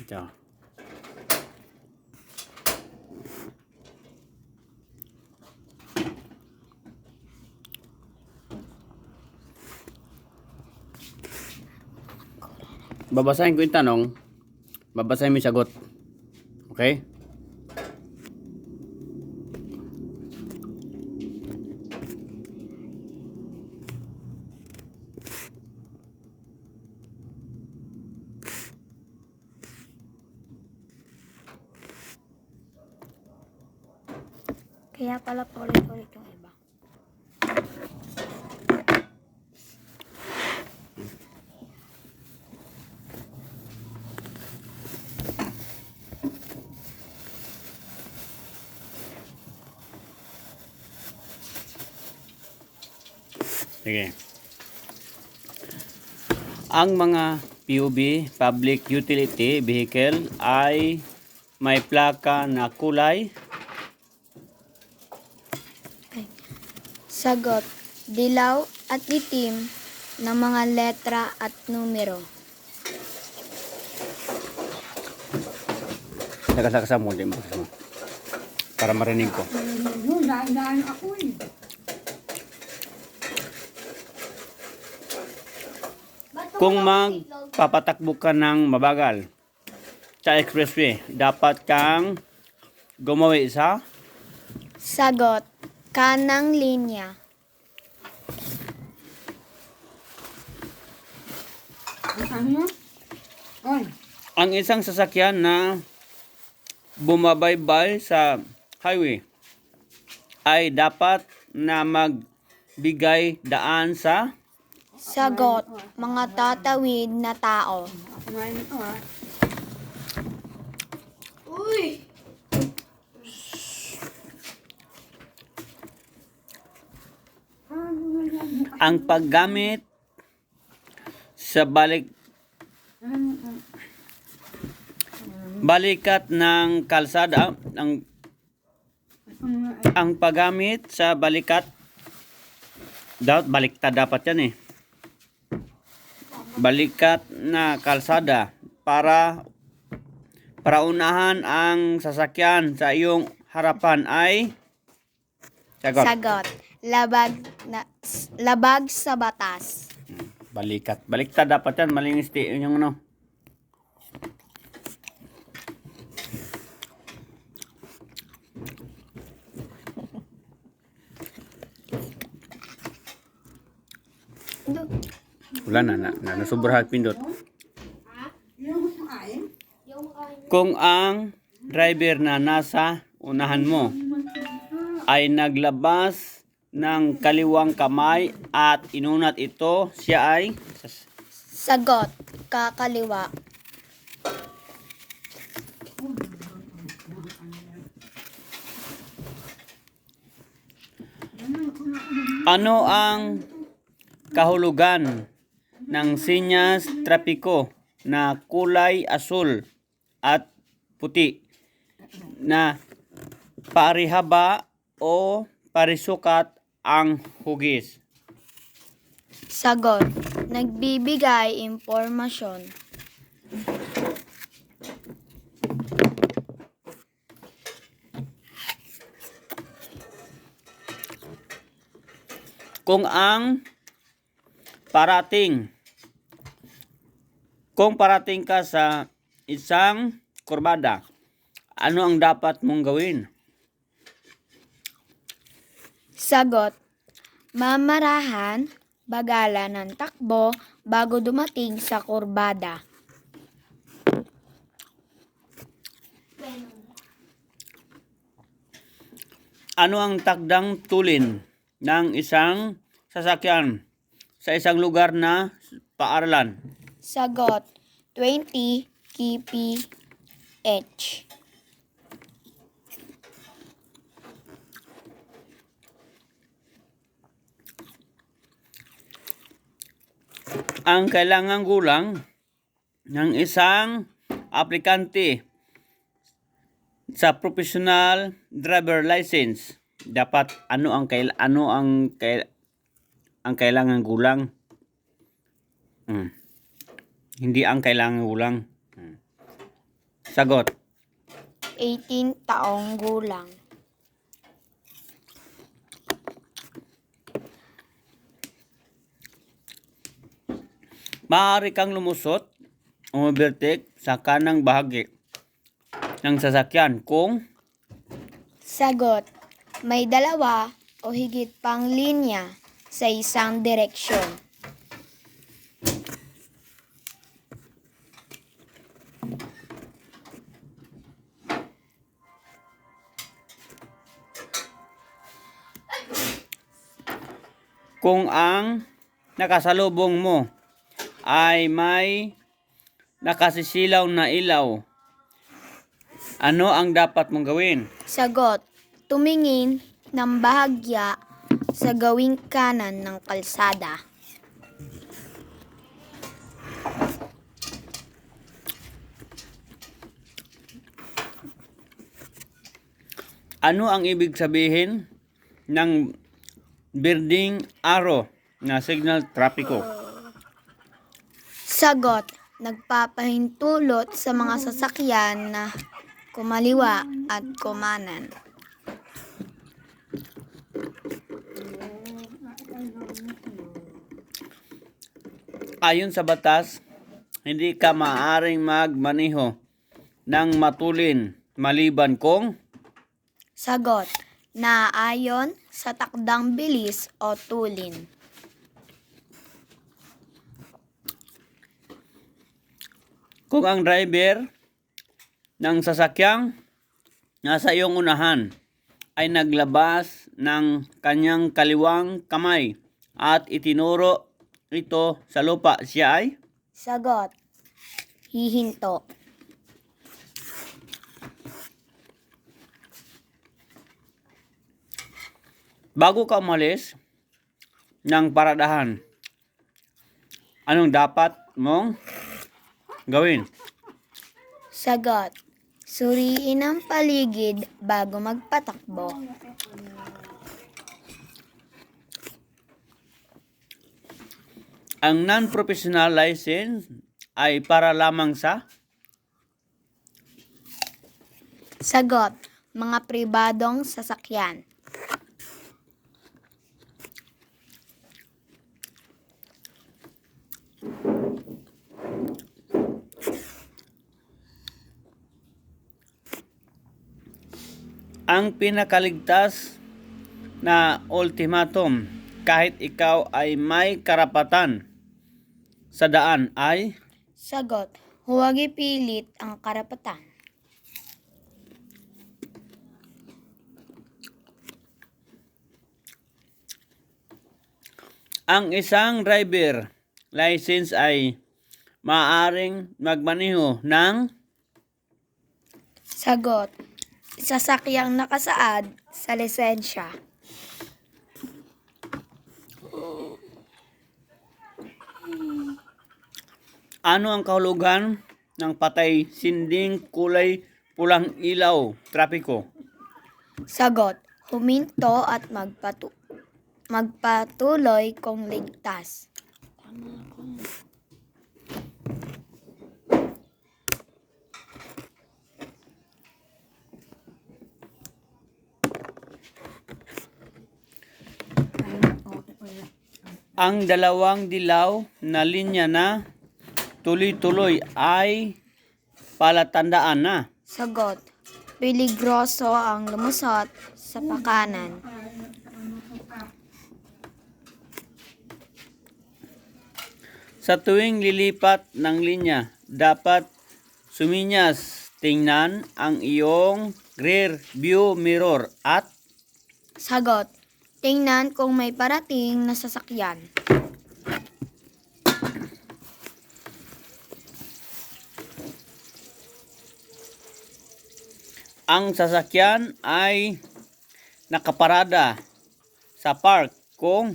Ito. Babasahin ko yung tanong, babasahin mo yung sagot. Okay? Kaya pala ulit-ulit yung iba. Sige. Ang mga PUV, Public Utility Vehicle, ay may plaka na kulay. Sagot, dilaw at itim ng mga letra at numero. Nagasakasa mo, di mo. Para marinig ko. Daan ako eh. Kung magpapatakbo ka ng mabagal sa expressway, dapat kang gumawi sa Sagot, kanang linya. Ano? Oy. ang isang sasakyan na bumabaybay sa highway ay dapat na magbigay daan sa Sagot, mga tatawid na tao. Kumain ito ha. Uy! ang paggamit sa balikat ng kalsada, ang paggamit sa balikat baliktad dapat yan eh. Balikat na kalsada para unahan ang sasakyan sa iyong harapan ay Sagot, labag sa batas. Baliktad dapat yan, malinis yung ano. Wala na nasubrahag pindot. Kung ang driver na nasa unahan mo ay naglabas ng kaliwang kamay at inunat ito, siya ay Sagot, kakaliwa. ano ang kahulugan ng sinyas trapiko na kulay asul at puti na parihaba o parisukat ang hugis? Sagot, nagbibigay impormasyon. Kung parating ka sa isang kurbada, ano ang dapat mong gawin? Sagot, mamarahan, bagalan ng takbo bago dumating sa kurbada. Ano ang takdang tulin ng isang sasakyan sa isang lugar na paaralan? Sagot, 20 kph. Ang kailangang gulang ng isang aplikante sa professional driver license, dapat ang kailangang gulang? Hindi ang kailangan gulang. Sagot. 18 taong gulang. Maaari kang lumusot o overtake sa kanang bahagi ng sasakyan kung Sagot. May dalawa o higit pang linya sa isang direksyon. kung ang nakasalubong mo ay may nakasisilaw na ilaw. Ano ang dapat mong gawin? Sagot. Tumingin ng bahagya sa gawing kanan ng kalsada. Ano ang ibig sabihin ng birding arrow na signal trapiko? Sagot. Nagpapahintulot sa mga sasakyan na kumaliwa at kumanan. Ayon sa batas, hindi ka maaaring magmaneho ng matulin maliban kung Sagot. Naaayon sa takdang bilis o tulin. kung ang driver ng sasakyang nasa iyong unahan ay naglabas ng kanyang kaliwang kamay at itinuro ito sa lupa, siya ay Sagot. Hihinto. bago ka umalis ng paradahan. Anong dapat mong gawin? Sagot. Suriin ang paligid bago magpatakbo. Ang non-professional license ay para lamang sa Sagot. Mga pribadong sasakyan. ang pinakaligtas na ultimatum kahit ikaw ay may karapatan sa daan ay Sagot. Huwag ipilit ang karapatan. ang isang driver license ay maaaring magmaneho ng Sagot. Sasakyang nakasaad sa lisensya. ano ang kahulugan ng patay sinding kulay pulang ilaw trapiko? Sagot. Huminto at magpatuloy kung ligtas. Ang dalawang dilaw na linya na tuloy-tuloy ay palatandaan na Sagot. Peligroso ang lumusot sa pakanan. sa tuwing lilipat ng linya, dapat suminyas, tingnan ang iyong rear view mirror at Sagot. Tingnan kung may parating na sasakyan. ang sasakyan ay nakaparada sa park kung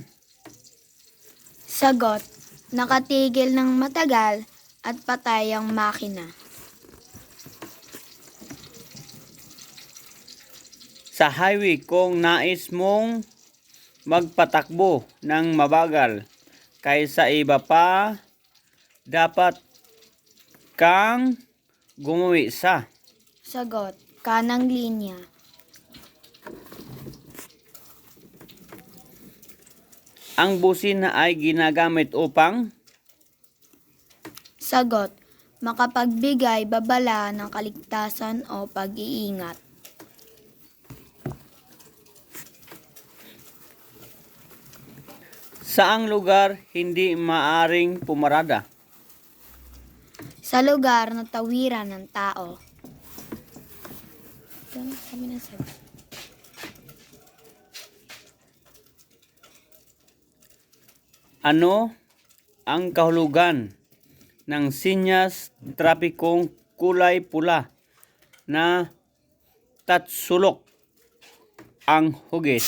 Sagot. Nakatigil ng matagal at patay ang makina. sa highway kung nais mong magpatakbo ng mabagal kaysa iba pa, dapat kang gumawi sa? Sagot, kanang linya. Ang busina ay ginagamit upang? Sagot, makapagbigay babala ng kaligtasan o pag-iingat. Saang lugar hindi maaring pumarada? Sa lugar na tawiran ng tao. Ito na kami na sagot. Ano ang kahulugan ng sinyas trapikong kulay pula na tatsulok ang hugis?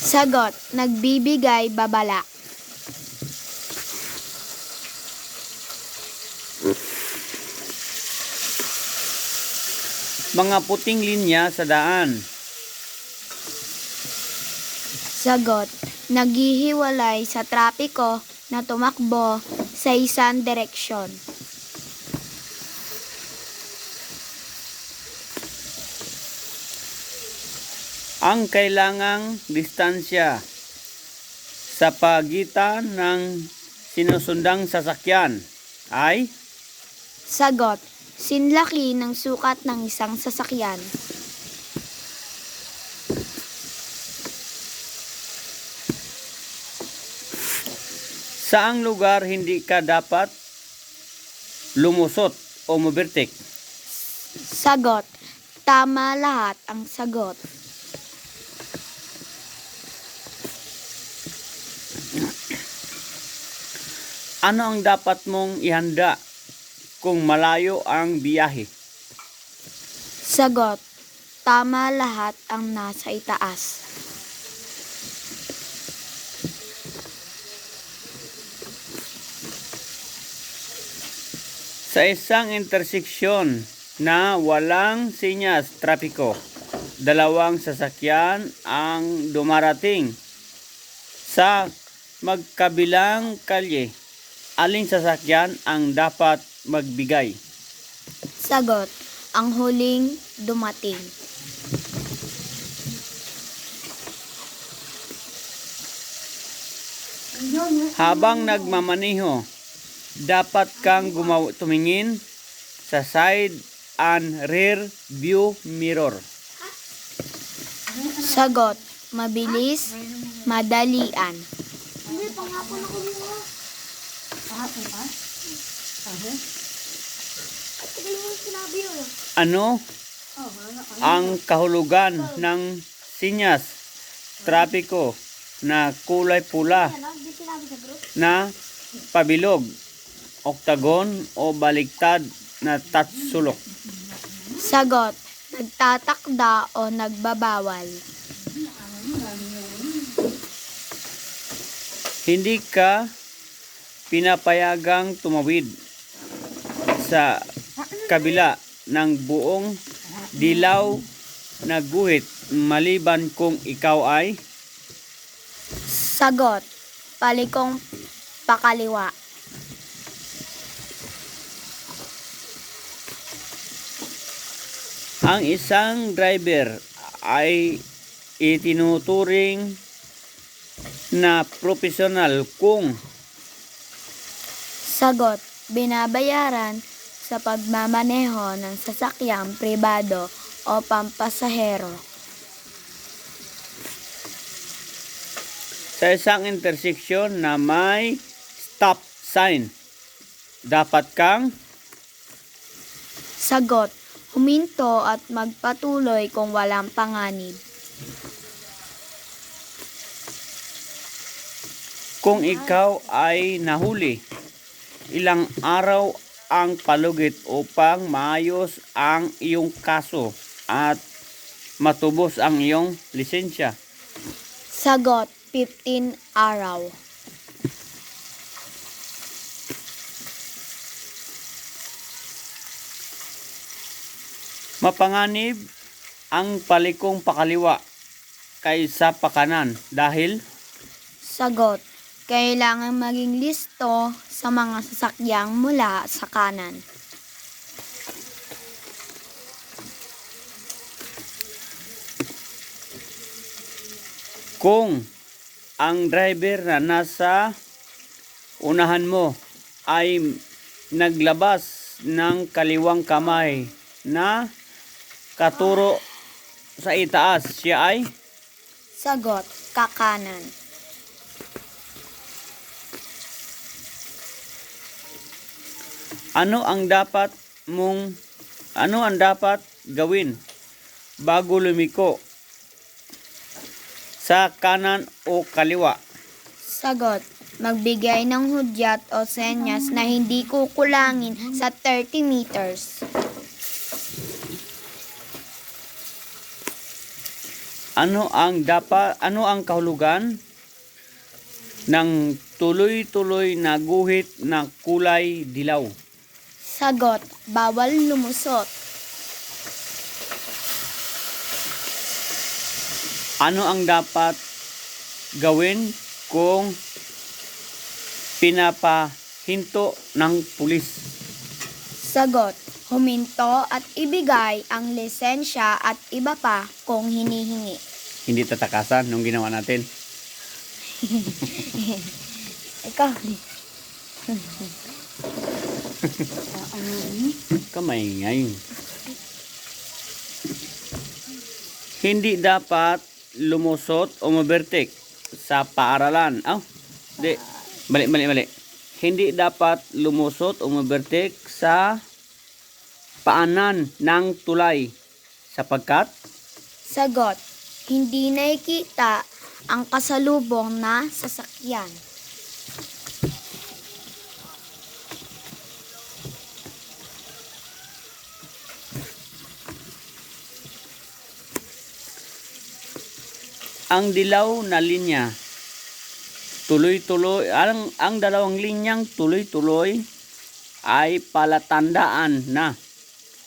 Sagot, nagbibigay babala. Mga puting linya sa daan. Sagot, naghihiwalay sa trapiko na tumakbo sa isang direksyon. Ang kailangang distansya sa pagitan ng sinusundang sasakyan ay? Sagot, sinlaki ng sukat ng isang sasakyan. Saang lugar hindi ka dapat lumusot o mubirtik? Sagot, tama lahat ang sagot. Ano ang dapat mong ihanda kung malayo ang biyahe? Sagot, tama lahat ang nasa itaas. Sa isang interseksyon na walang sinyas trapiko, dalawang sasakyan ang dumarating sa magkabilang kalye. Aling sasakyan ang dapat magbigay? Sagot, ang huling dumating. Habang nagmamaniho, dapat kang tumingin sa side and rear view mirror. Sagot, mabilis, madalian. Ano ang kahulugan ng sinyas trapiko na kulay pula na pabilog, oktagon o baligtad na tatsulok? Sagot, nagtatakda o nagbabawal. Hindi ka pinapayagang tumawid sa kabila ng buong dilaw na guhit maliban kung ikaw ay? Sagot, palikong pakaliwa. Ang isang driver ay itinuturing na profesional kung? Sagot, binabayaran sa pagmamaneho ng sasakyang pribado o pampasahero. Sa isang interseksyon na may stop sign, dapat kang? Sagot, huminto at magpatuloy kung walang panganib. Kung ikaw ay nahuli, ilang araw ang palugit upang maayos ang iyong kaso at matubos ang iyong lisensya? Sagot, 15 araw. Mapanganib ang palikong pakaliwa kaysa pakanan dahil? Sagot, Kailangan maging listo sa mga sasakyang mula sa kanan. Kung ang driver na nasa unahan mo ay naglabas ng kaliwang kamay na katuro sa itaas, siya ay Sagot, kakanan. ano ang dapat gawin bago lumiko sa kanan o kaliwa? Sagot, magbigay ng hudyat o senyas na hindi kukulangin sa 30 meters. Ano ang kahulugan ng tuloy-tuloy na guhit na kulay dilaw? Sagot, bawal lumusot. Ano ang dapat gawin kung pinapahinto ng pulis? Sagot, huminto at ibigay ang lisensya at iba pa kung hinihingi. Hindi tatakasan nung ginawa natin. Ikaw, Kamay ngayon. Hindi dapat lumusot o mabertik sa paaralan. Di. Mali. Hindi dapat lumusot o mabertik sa paanan ng tulay sapagkat sagot, hindi nakikita ang kasalubong na sasakyan. ang dilaw na linya tuloy-tuloy ang dalawang linyang tuloy-tuloy ay palatandaan na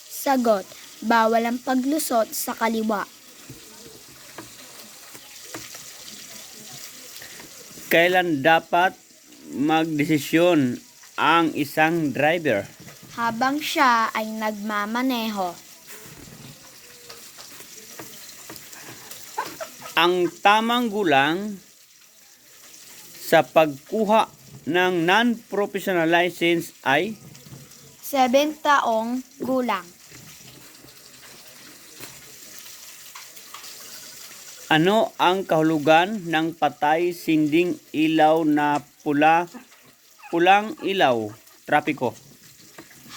Sagot, bawal ang paglusot sa kaliwa. kailan dapat magdesisyon ang isang driver? Habang siya ay nagmamaneho. Ang tamang gulang sa pagkuha ng non-professional license ay 7 taong gulang. ano ang kahulugan ng patay sinding ilaw na pulang ilaw, trapiko?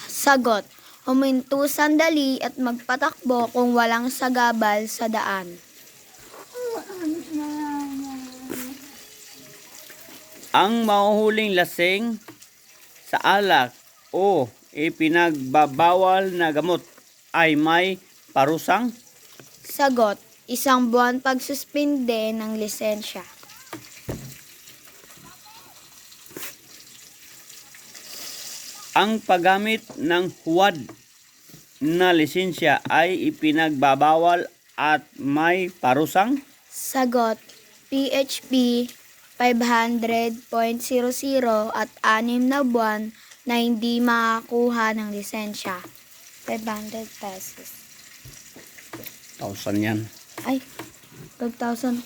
Sagot, huminto sandali at magpatakbo kung walang sagabal sa daan. Ang mahuhuling lasing sa alak o ipinagbabawal na gamot ay may parusang? Sagot, 1 buwan pagsuspinde ng lisensya. Ang paggamit ng huwad na lisensya ay ipinagbabawal at may parusang? Sagot, PHP 500.00 at 6 na buwan na hindi makakuha ng lisensya. 500 pesos. 1,000 yan. Ay, 5,000.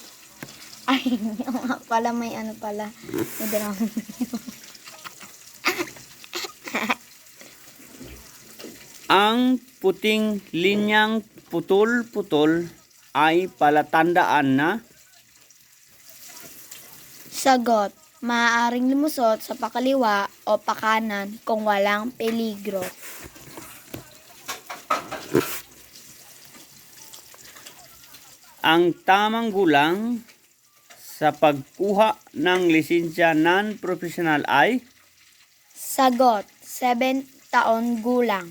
Ay, pala may ano pala. May drama. Ang puting linyang putol-putol ay palatandaan na Sagot, maaaring lumusot sa pakaliwa o pakanan kung walang peligro. ang tamang gulang sa pagkuha ng lisensya non-professional ay Sagot, 7 taon gulang.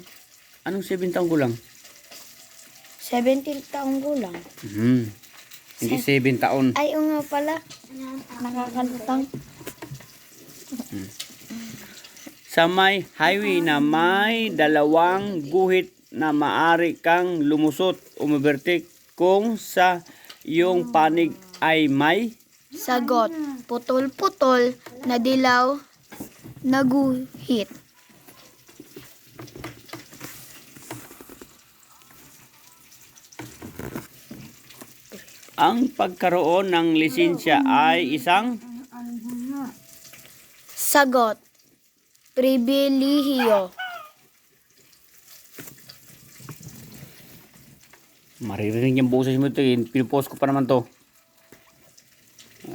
anong 7 taong gulang? 17 taong gulang. Hindi 7 taon. Ay, nga pala. Nakakalutang. Sa may highway na may dalawang guhit na maaari kang lumusot o mabertik kung sa iyong panig ay may Sagot, putol-putol na dilaw na guhit. Ang pagkaroon ng lisensya ay isang Sagot, pribilehiyo. maririnig yung boses mo ito. Pinupost ko pa naman to.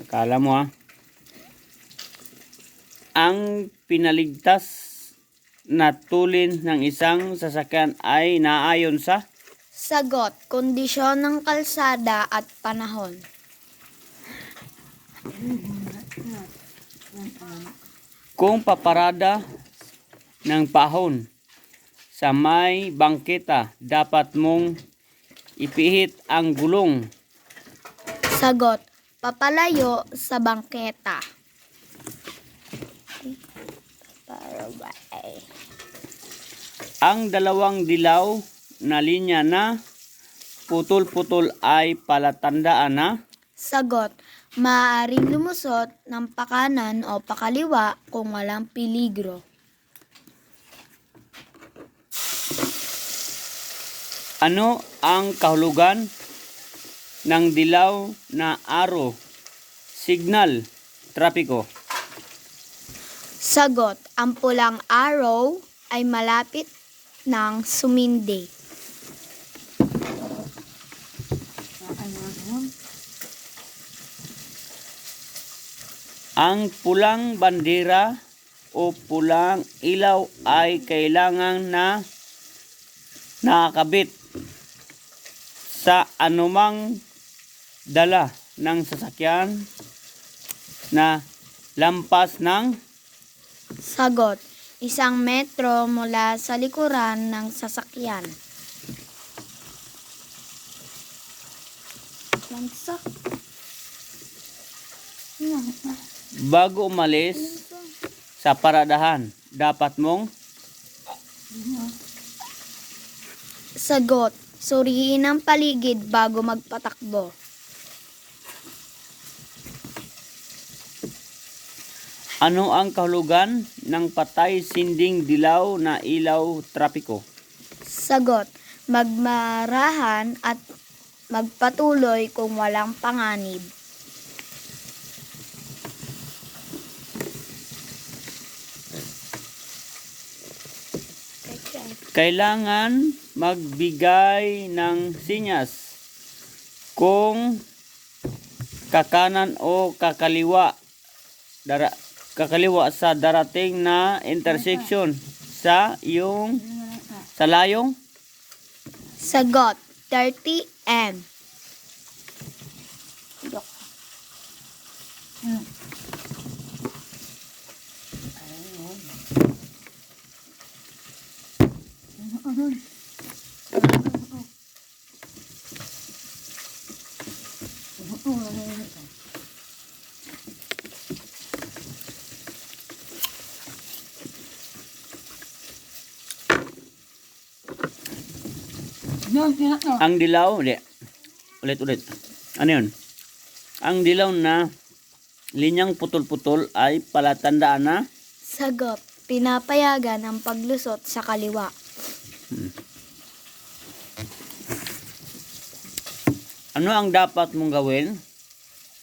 Akala mo Ang pinaligtas na tulin ng isang sasakyan ay naayon sa Sagot, kondisyon ng kalsada at panahon. kung paparada ng pahon sa may bangketa, dapat mong ipihit ang gulong. Sagot, papalayo sa bangketa. Ang dalawang dilaw na linya na putol-putol ay palatandaan na Sagot, maaaring lumusot ng pakanan o pakaliwa kung walang peligro. ano ang kahulugan ng dilaw na araw, signal, trapiko. Sagot, ang pulang araw ay malapit ng sumindi. Ang pulang bandera o pulang ilaw ay kailangan na nakakabit sa anumang dala ng sasakyan na lampas ng Sagot, 1 metro mula sa likuran ng sasakyan. bago umalis sa paradahan. Dapat mong Sagot, suriin ang paligid bago magpatakbo. ano ang kahulugan ng patay sinding dilaw na ilaw trapiko? Sagot, magmarahan at magpatuloy kung walang panganib. Kailangan magbigay ng sinyas kung kakanan o kakaliwa sa darating na intersection sa layong Sagot, 30 m. ang dilaw, ulit. Ano yun? Ang dilaw na linyang putol-putol ay palatandaan na Sagot, pinapayagan ang paglusot sa kaliwa. ano ang dapat mong gawin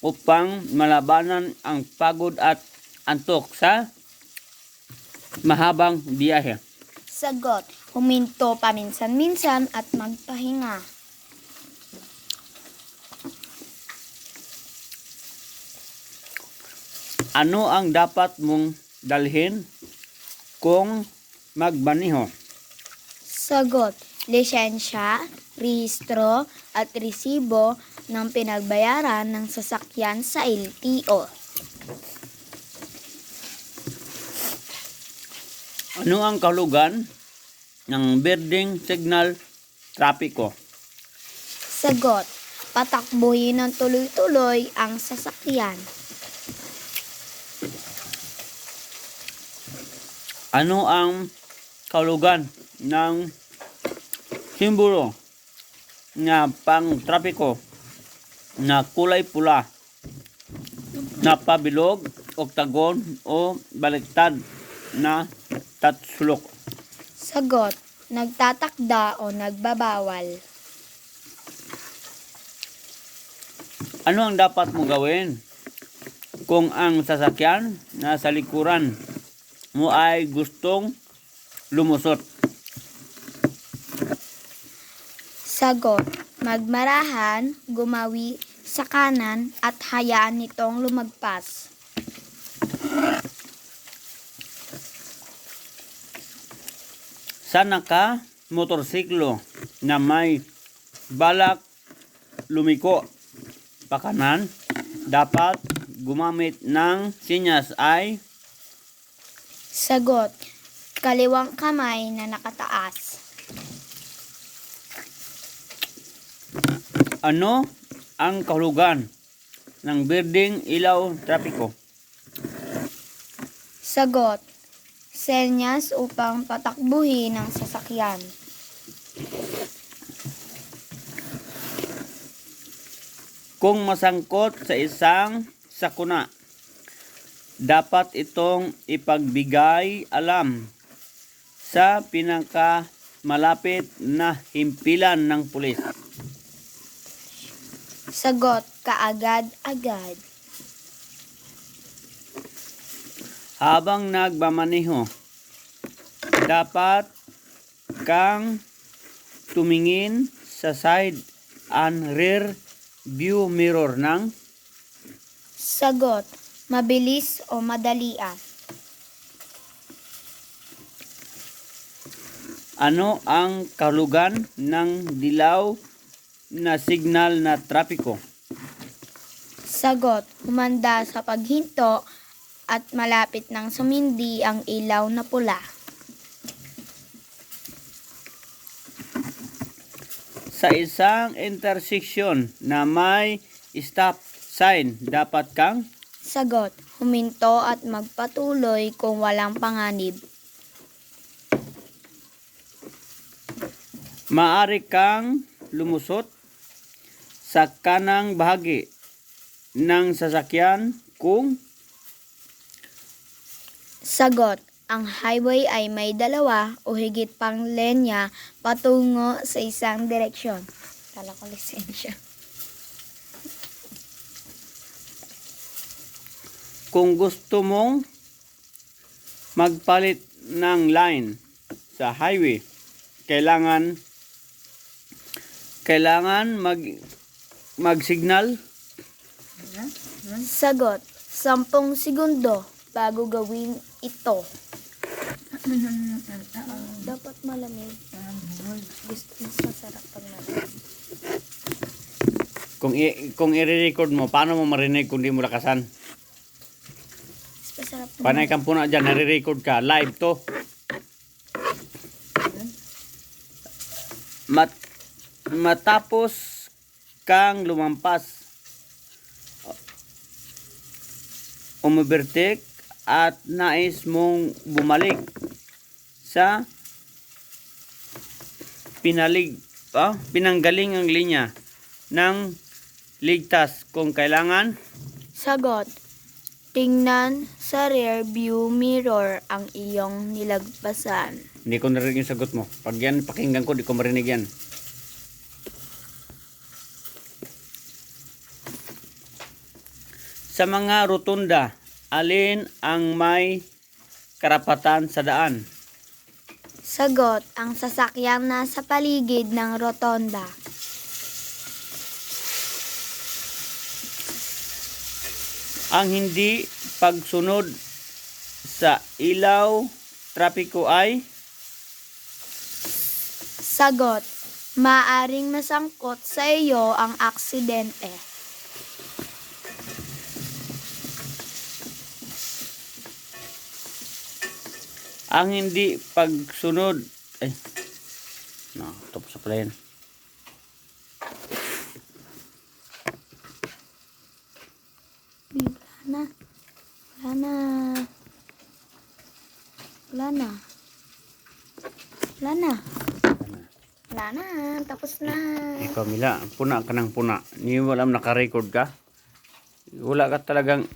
upang malabanan ang pagod at antok sa mahabang biyahe? Sagot, huminto paminsan-minsan at magpahinga. Ano ang dapat mong dalhin kung magbaniho? Sagot, lisensya, rehistro at resibo ng pinagbayaran ng sasakyan sa LTO. Ano ang kahulugan ng birding signal trapiko? Sagot, patakbuhin ng tuloy-tuloy ang sasakyan. Ano ang kahulugan ng simbolo na pang-trapiko na kulay pula na pabilog oktagon o baliktad na tatsulok? Sagot, nagtatakda o nagbabawal. Ano ang dapat mo gawin kung ang sasakyan na sa likuran mo ay gustong lumusot? Sagot, magmarahan, gumawi sa kanan at hayaan nitong lumagpas. Sa naka motorsiklo na may balak lumiko pakanan, dapat gumamit ng sinyas ay Sagot, kaliwang kamay na nakataas. ano ang kahulugan ng berdeng ilaw trapiko? Sagot, senyas upang patakbuhin ang sasakyan. Kung masangkot sa isang sakuna, dapat itong ipagbigay alam sa pinakamalapit na himpilan ng pulis. Sagot, kaagad-agad. Habang nagmamaneho, dapat kang tumingin sa side and rear view mirror ng Sagot, mabilis o madalian. ano ang kahulugan ng dilaw na signal na trapiko? Sagot, humanda sa paghinto at malapit nang sumindi ang ilaw na pula. Sa isang intersection na may stop sign, dapat kang Sagot, huminto at magpatuloy kung walang panganib. maaari kang lumusot sa kanang bahagi ng sasakyan kung Sagot, ang highway ay may dalawa o higit pang lenya patungo sa isang direksyon. Kala ko lisensya. kung gusto mong magpalit ng line sa highway, kailangan mag-signal. Sagot, 10 segundo bago gawin ito. Dapat malamig. Gusto mas masarap pag malamig. Kung i-record mo, paano mo marinig kung di mo lakasan? Mas masarap pag Panay kang puna dyan, nare-record ka. Live to. Matapos kang lumampas, umovertake at nais mong bumalik sa pinanggaling ang linya ng ligtas kung kailangan. Sagot, tingnan sa rear view mirror ang iyong nilagpasan. Hindi ko narinig yung sagot mo. Pag yan pakinggan ko, di ko marinig yan. Sa mga rotunda, alin ang may karapatan sa daan? Sagot, ang sasakyang nasa paligid ng rotonda. Ang hindi pagsunod sa ilaw trapiko ay Sagot, maaring masangkot sa iyo ang aksidente. ang hindi pagsunod tapos sa plane. Wala na, tapos na. Ikaw Mila, puna ka ng puna. Ni wala naka-record ka. Wala ka talagang